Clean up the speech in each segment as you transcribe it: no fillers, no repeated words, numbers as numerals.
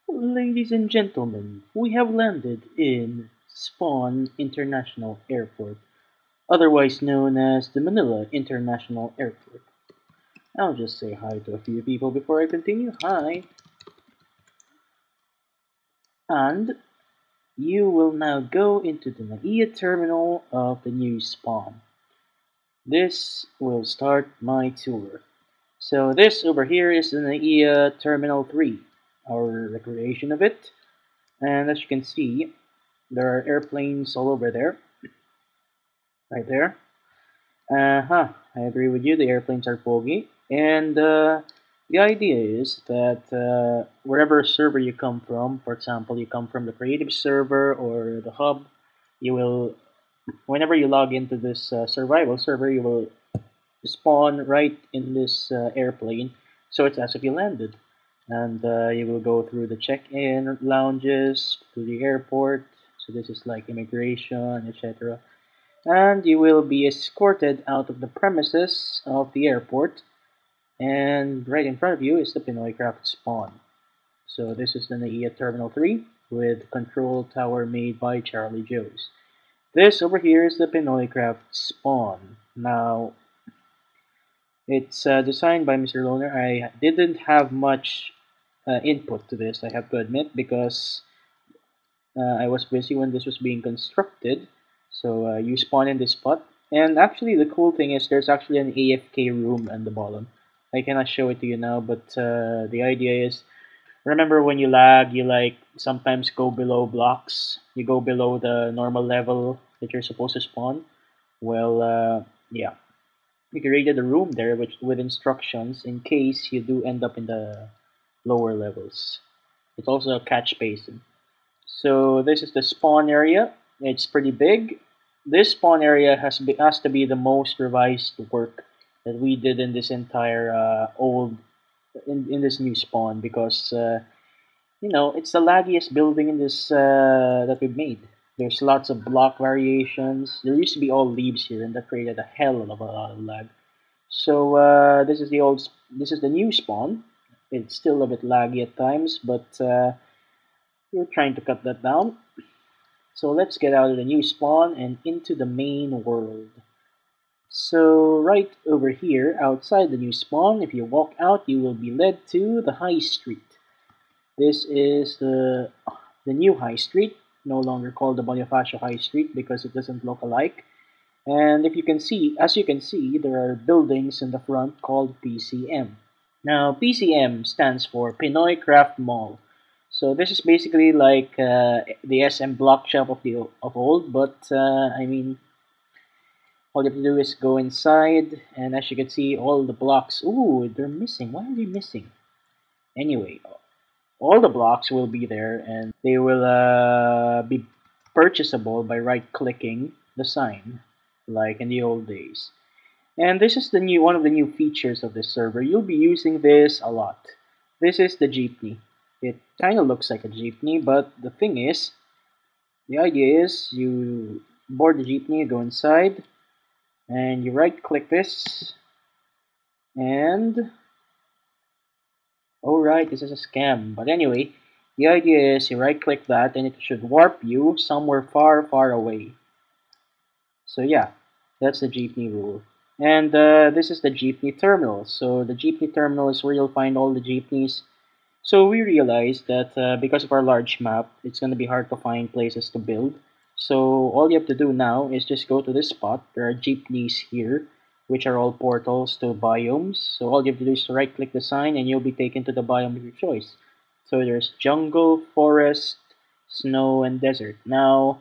Ladies and gentlemen, we have landed in Spawn International Airport, otherwise known as the Manila International Airport. I'll just say hi to a few people before I continue. Hi. And you will now go into the NAIA terminal of the new Spawn. This will start my tour. So this over here is the NAIA Terminal 3, our recreation of it. And as you can see, there are airplanes all over there, right there. I agree with you, the airplanes are foggy. And the idea is that wherever server you come from, for example, you come from the creative server or the hub, you will, whenever you log into this survival server, you will spawn right in this airplane, so it's as if you landed. And you will go through the check-in lounges, to the airport, so this is like immigration, etc. And you will be escorted out of the premises of the airport, and right in front of you is the PinoyCraft spawn. So this is the NAIA Terminal 3 with control tower made by Charlie Joe's. This over here is the PinoyCraft spawn. Now, it's designed by Mr. Loner. I didn't have much input to this, I have to admit, because I was busy when this was being constructed. So you spawn in this spot. And actually, the cool thing is there's actually an AFK room at the bottom. I cannot show it to you now, but the idea is, remember when you lag, you like sometimes go below blocks. You go below the normal level that you're supposed to spawn. Well, yeah. We created a room there with instructions in case you do end up in the lower levels. It's also a catch basin. So this is the spawn area. It's pretty big. This spawn area has to be the most revised work that we did in this entire in this new spawn, because it's the laggiest building in this that we've made. There's lots of block variations. There used to be all leaves here, and that created a hell of a lot of lag. So this is the new spawn. It's still a bit laggy at times, but we're trying to cut that down. So let's get out of the new spawn and into the main world. So right over here, outside the new spawn, if you walk out, you will be led to the high street. This is the new high street, no longer called the Bonifacio High Street because it doesn't look alike. And if you can see, as you can see, there are buildings in the front called PCM. Now, PCM stands for Pinoy Craft Mall. So this is basically like the SM block shop of old, but I mean, all you have to do is go inside, and as you can see, all the blocks. Ooh, they're missing. Why are they missing? Anyway, all the blocks will be there, and they will be purchasable by right-clicking the sign, like in the old days. And this is the new one of the new features of this server. You'll be using this a lot. This is the jeepney. It kind of looks like a jeepney, but the thing is, the idea is you board the jeepney, you go inside, and you right-click this, and oh right, this is a scam. But anyway, the idea is you right-click that, and it should warp you somewhere far, far away. So yeah, that's the jeepney rule. And this is the Jeepney Terminal. So the Jeepney Terminal is where you'll find all the jeepneys. So we realized that because of our large map, it's going to be hard to find places to build. So all you have to do now is just go to this spot. There are jeepneys here, which are all portals to biomes. So all you have to do is right-click the sign, and you'll be taken to the biome of your choice. So there's jungle, forest, snow, and desert. Now,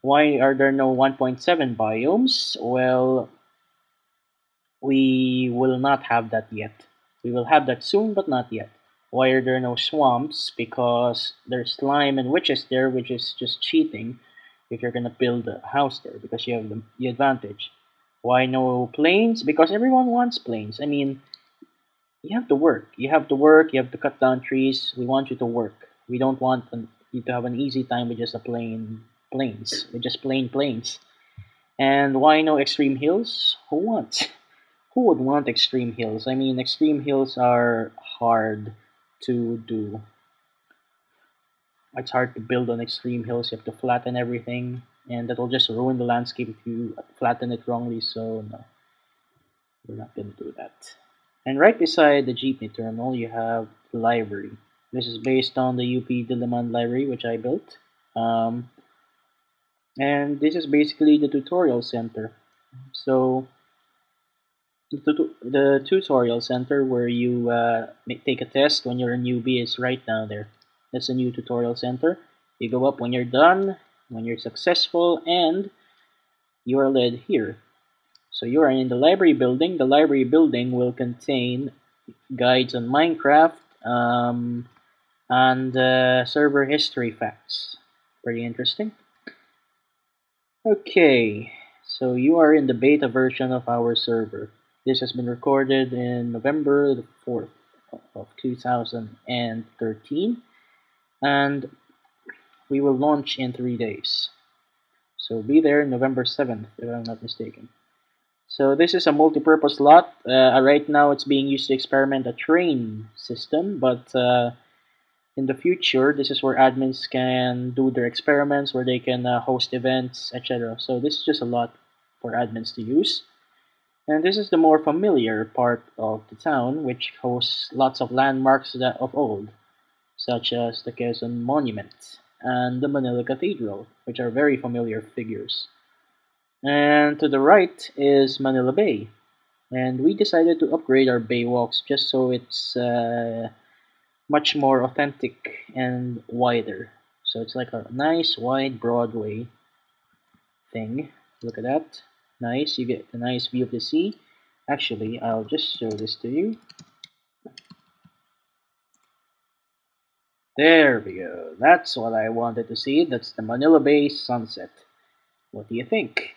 why are there no 1.7 biomes? Well, we will not have that yet. We will have that soon, but not yet. Why are there no swamps? Because there's slime and witches there, which is just cheating if you're gonna build a house there, because you have the advantage. Why no plains? Because everyone wants plains. I mean, you have to work. You have to work. You have to cut down trees. We want you to work. We don't want you to have an easy time with just a plain plains. With just plain plains. And why no extreme hills? Who wants? Who would want extreme hills? I mean, extreme hills are hard. to do. It's hard to build on extreme hills. You have to flatten everything, and that will just ruin the landscape if you flatten it wrongly. So no, we're not going to do that. And right beside the Jeepney Terminal, you have the library. This is based on the UP Diliman library, which I built. Um, and this is basically the tutorial center. So the tutorial center where you take a test when you're a newbie is right down there. That's a new tutorial center. You go up when you're done, when you're successful, and you are led here. So you are in the library building. The library building will contain guides on Minecraft and server history facts. Pretty interesting. Okay, so you are in the beta version of our server. This has been recorded in November the 4th of 2013, and we will launch in 3 days. So be there November 7th, if I'm not mistaken. So this is a multi-purpose lot. Right now it's being used to experiment a train system, but in the future, this is where admins can do their experiments, where they can host events, etc. So this is just a lot for admins to use. And this is the more familiar part of the town, which hosts lots of landmarks of old, such as the Quezon Monument and the Manila Cathedral, which are very familiar figures. And to the right is Manila Bay. And we decided to upgrade our bay walks just so it's much more authentic and wider. So it's like a nice wide Broadway thing. Look at that. Nice. You get a nice view of the sea. Actually, I'll just show this to you. There we go. That's what I wanted to see. That's the Manila Bay sunset. What do you think?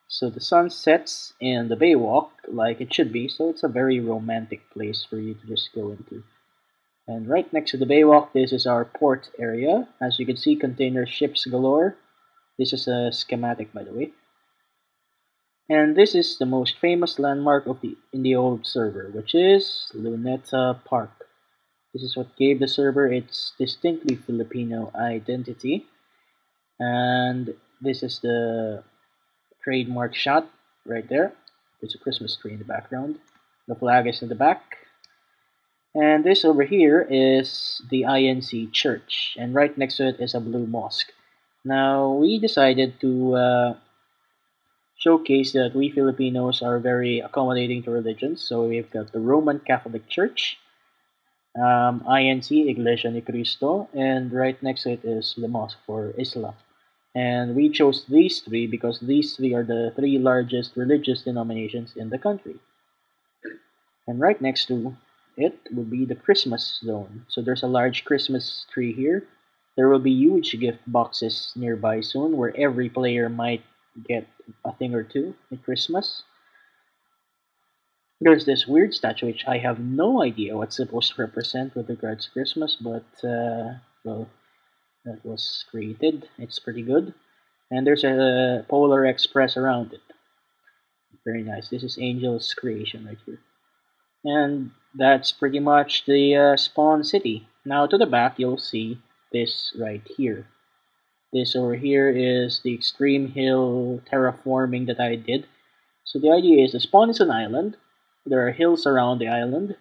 So the sun sets in the Baywalk like it should be, so it's a very romantic place for you to just go into. And right next to the Baywalk, this is our port area. As you can see, container ships galore. This is a schematic, by the way. And this is the most famous landmark in the old server, which is Luneta Park. This is what gave the server its distinctly Filipino identity. And this is the trademark shot right there. There's a Christmas tree in the background. The flag is in the back. And this over here is the INC church. And right next to it is a blue mosque. Now, we decided to showcase that we Filipinos are very accommodating to religions. So we've got the Roman Catholic Church, INC, Iglesia ni Cristo, and right next to it is the mosque for Islam. And we chose these three because these three are the three largest religious denominations in the country. And right next to it would be the Christmas zone. So there's a large Christmas tree here. There will be huge gift boxes nearby soon where every player might get a thing or two at Christmas. There's this weird statue which I have no idea what's supposed to represent with regards to Christmas, but well, that was created. It's pretty good. And there's a Polar Express around it. Very nice. This is Angel's creation right here. And that's pretty much the spawn city. Now to the back, you'll see this right here. This over here is the extreme hill terraforming that I did. So the idea is the spawn is an island. There are hills around the island,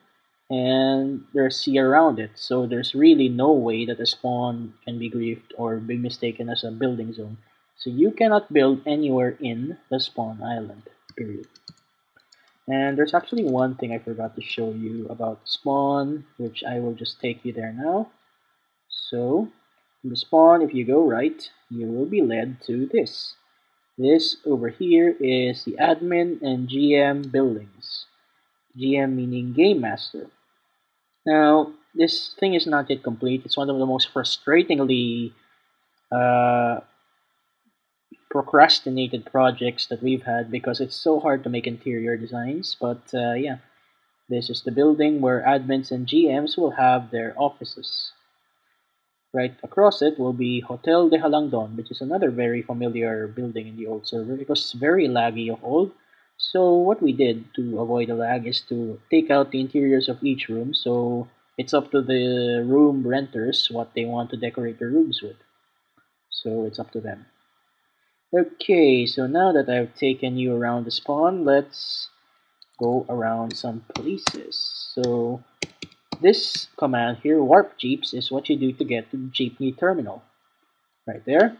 and there's sea around it. So there's really no way that the spawn can be griefed or be mistaken as a building zone. So you cannot build anywhere in the spawn island, period. And there's actually one thing I forgot to show you about spawn, which I will just take you there now. So, in the spawn, if you go right, you will be led to this. This over here is the admin and GM buildings. GM meaning Game Master. Now, this thing is not yet complete. It's one of the most frustratingly procrastinated projects that we've had because it's so hard to make interior designs. But yeah, this is the building where admins and GMs will have their offices. Right across it will be Hotel de Halangdon, which is another very familiar building in the old server. It was very laggy of old. So what we did to avoid the lag is to take out the interiors of each room. So it's up to the room renters what they want to decorate their rooms with. So it's up to them. Okay, so now that I've taken you around the spawn, let's go around some places. So this command here, warp jeeps, is what you do to get to the Jeepney Terminal. Right there,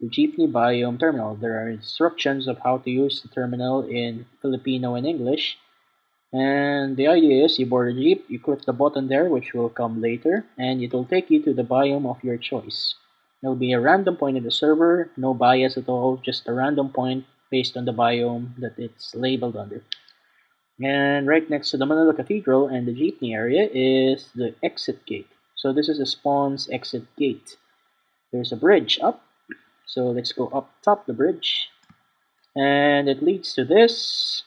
the Jeepney Biome Terminal. There are instructions of how to use the terminal in Filipino and English. And the idea is you board a jeep, you click the button there, which will come later, and it will take you to the biome of your choice. There will be a random point in the server, no bias at all, just a random point based on the biome that it's labeled under. And right next to the Manila Cathedral and the jeepney area is the exit gate. So this is the spawn's exit gate. There's a bridge up, so let's go up top the bridge. And it leads to this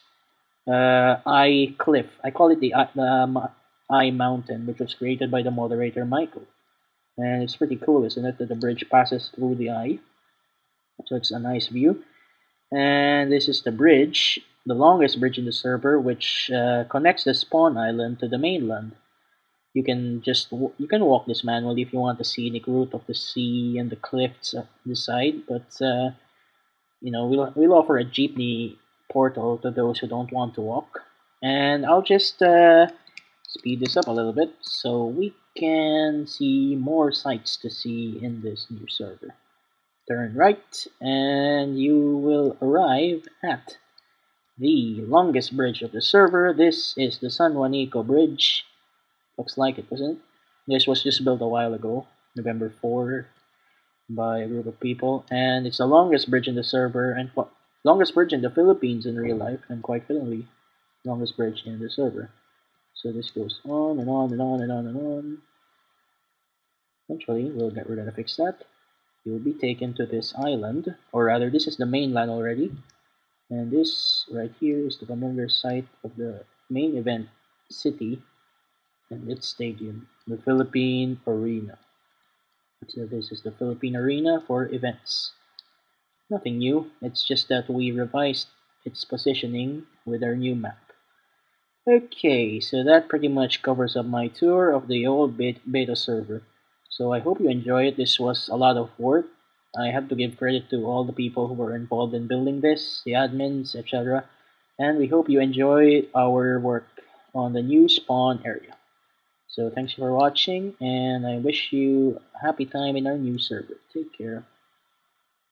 eye cliff. I call it the eye mountain, which was created by the moderator Michael. And it's pretty cool, isn't it, that the bridge passes through the eye. So it's a nice view. And this is the bridge, the longest bridge in the server, which connects the spawn island to the mainland. You can walk this manually if you want the scenic route of the sea and the cliffs at the side, but we'll offer a jeepney portal to those who don't want to walk. And I'll just speed this up a little bit so we can see more sights to see in this new server. Turn right and you will arrive at the longest bridge of the server. This is the San Juanico Bridge. Looks like it, doesn't it? This was just built a while ago, November 4, by a group of people, and it's the longest bridge in the server and longest bridge in the Philippines in real life, and quite fittingly, longest bridge in the server. So this goes on and on and on and on and on. Eventually, we're gonna fix that. You'll be taken to this island, or rather, this is the mainland already, and this right here is the familiar site of the main event city and its stadium, the Philippine Arena. So this is the Philippine Arena for events. Nothing new, it's just that we revised its positioning with our new map. Okay, so that pretty much covers up my tour of the old beta server. So I hope you enjoy it. This was a lot of work. I have to give credit to all the people who were involved in building this, the admins, etc. And we hope you enjoy our work on the new spawn area. So thanks for watching, and I wish you a happy time in our new server. Take care.